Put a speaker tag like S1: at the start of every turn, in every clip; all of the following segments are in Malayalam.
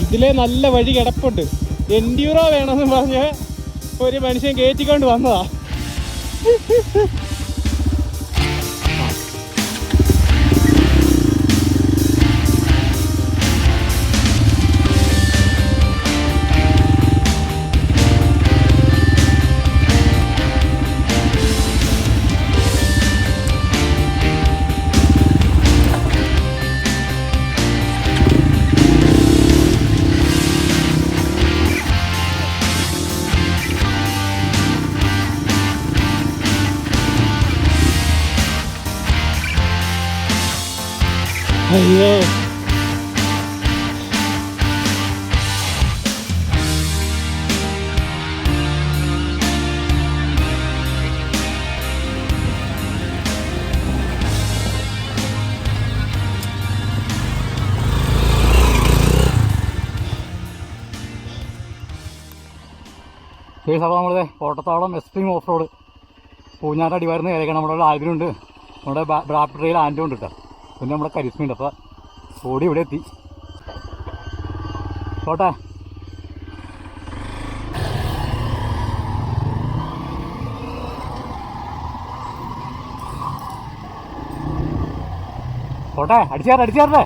S1: ഇതിലെ നല്ല വഴി കിടപ്പുണ്ട്. എൻഡ്യൂറോ വേണമെന്ന് പറഞ്ഞ് ഒരു മനുഷ്യൻ കയറ്റിക്കൊണ്ട് വന്നതാ. അയ്യോ,
S2: അപ്പോൾ നമ്മളിത് Kottathavalam extreme off road Poonjar അടിവാരുന്ന കയറിയാണ്. നമ്മുടെ ആൽബിനുണ്ട്, നമ്മുടെ ബ്രാപ്പ് ട്രെയിൽ ആൻഡും ഉണ്ട് കേട്ടോ. പിന്നെ നമ്മുടെ കരിസ്മയുണ്ട്. അപ്പോൾ ഓടി ഇവിടെ എത്തി. കോട്ടെ കോട്ടെ അടിച്ചാറേ.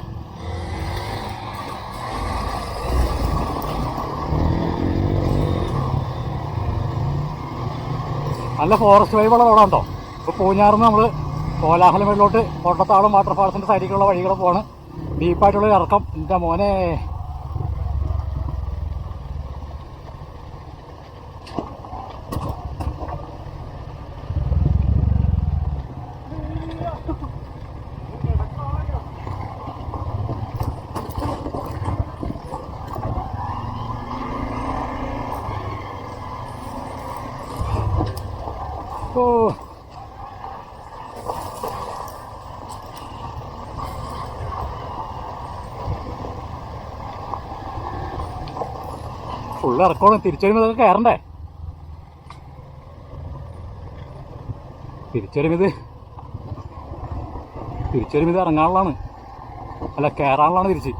S2: നല്ല ഫോറസ്റ്റ് വൈബുള്ള റോഡാണ് കേട്ടോ. ഇപ്പോൾ പൂഞ്ഞാറിന്ന് നമ്മൾ കോലാഹലമേടിലോട്ട് കോട്ടത്താവളം വാട്ടർഫാൾസിൻ്റെ സൈഡിലുള്ള വഴികൾ പോവാണ്. ഡീപ്പായിട്ടുള്ളൊരു ഇറക്കം. എൻ്റെ മോനെ, ഓ ഫുള്ള് ഇറക്കോണം. തിരിച്ചു വരുമ്പോൾ ഇതൊക്കെ കയറണ്ടേ? തിരിച്ചു വരുമ്പോൾ ഇത് ഇറങ്ങാനുള്ളതാണ്, അല്ല കയറാനുള്ളതാണ് തിരിച്ച്.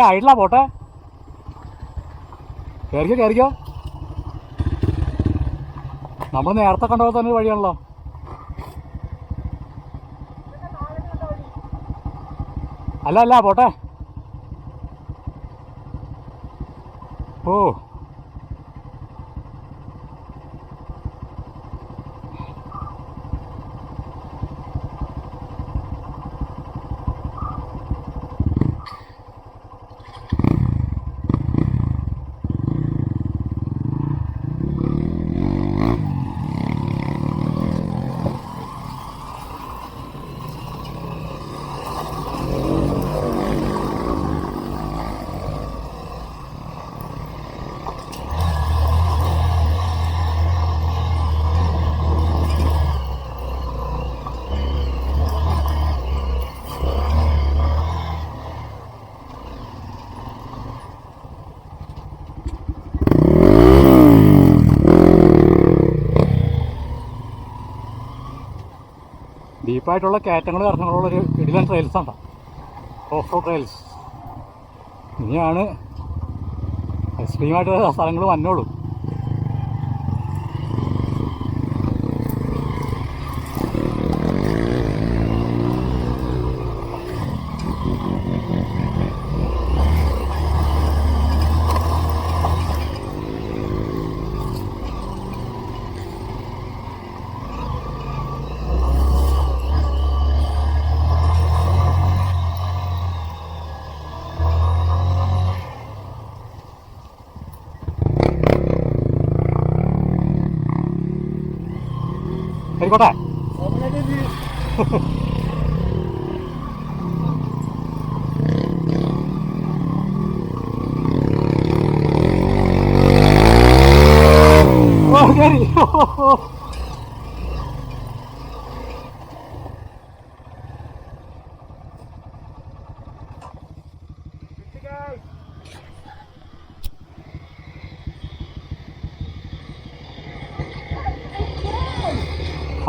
S2: ആയിട്ടില്ല, പോട്ടെ. കയറിക്കോ. നമ്മൾ നേരത്തെ കണ്ടപ്പോൾ തന്നെ വഴിയാണല്ലോ. അല്ല പോട്ടെ. ഓ ഡീപ്പായിട്ടുള്ള കയറ്റങ്ങൾ ഇറങ്ങാനുള്ളൊരു ഇടിലൻ ട്രെയിൽസ് ആണ്, ഓഫ് റോഡ് ട്രെയിൽസ്. ഇനിയാണ് എക്സ്ട്രീമായിട്ടുള്ള സ്ഥലങ്ങൾ വന്നോളൂ. ആയിക്കോട്ടെ.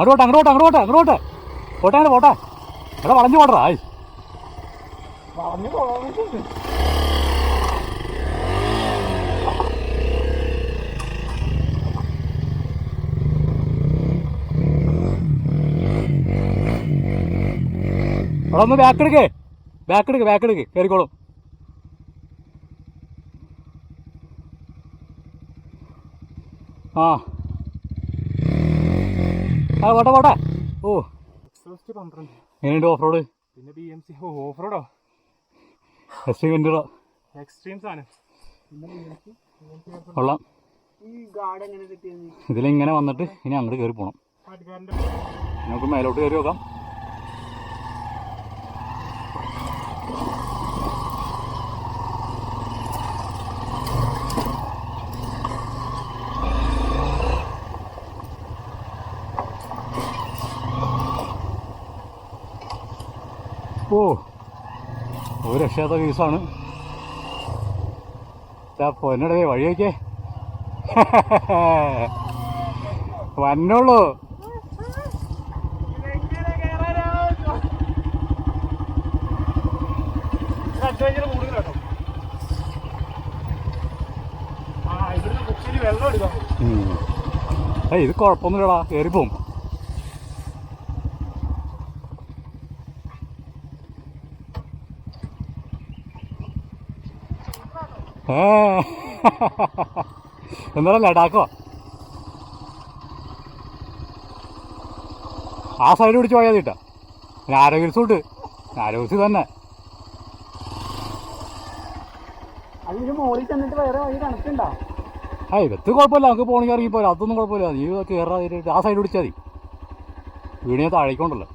S2: അങ്ങോട്ട് അങ്ങോട്ട് അങ്ങോട്ട് അങ്ങോട്ട് പോട്ടെ അങ്ങനെ പോട്ടെ. എടാ വളഞ്ഞു പോട്ടറാ. ആയി അവിടെ ഒന്ന് ബാക്കെടുക്ക് കയറിക്കോളും. ആ പോട്ടെ പോട്ടെ. ഓ എങ്ങനെയുണ്ട് ഓഫ് റോഡ്?
S1: പിന്നെ BMC ഓഫ് റോഡോ
S2: എക്സ്ട്രീം എൻഡ്യൂറോ
S1: എക്സ്ട്രീം സാധനം
S2: കൊള്ളാം. ഇതിലിങ്ങനെ വന്നിട്ട് ഇനി അങ്ങോട്ട് കയറി പോകണം. നമുക്ക് മേലോട്ട് കയറി നോക്കാം. ഓ ഒരു രക്ഷാത്ത വ്യൂസാണ്. പൊന്നടേ വഴി വയ്ക്കേ വന്നോളൂ. ഇത് കുഴപ്പമൊന്നുമില്ലടാ, കയറിപ്പോവും. എന്താ ലഡാക്കോ? ആ സൈഡ് പിടിച്ച് പോയാൽ മതി കേട്ടോ. ആരോഗ്യസും ഉണ്ട്, ആരോഗ്യസ് തന്നെ. ഇതത്ത് കുഴപ്പമില്ല, നമുക്ക് പോകണമെങ്കിൽ ഇറങ്ങിപ്പോരാ, അതൊന്നും കുഴപ്പമില്ല. നീ കയറാതിട്ട് ആ സൈഡ് പിടിച്ചാൽ മതി. വീടിനെ താഴേക്കൊണ്ടല്ലോ.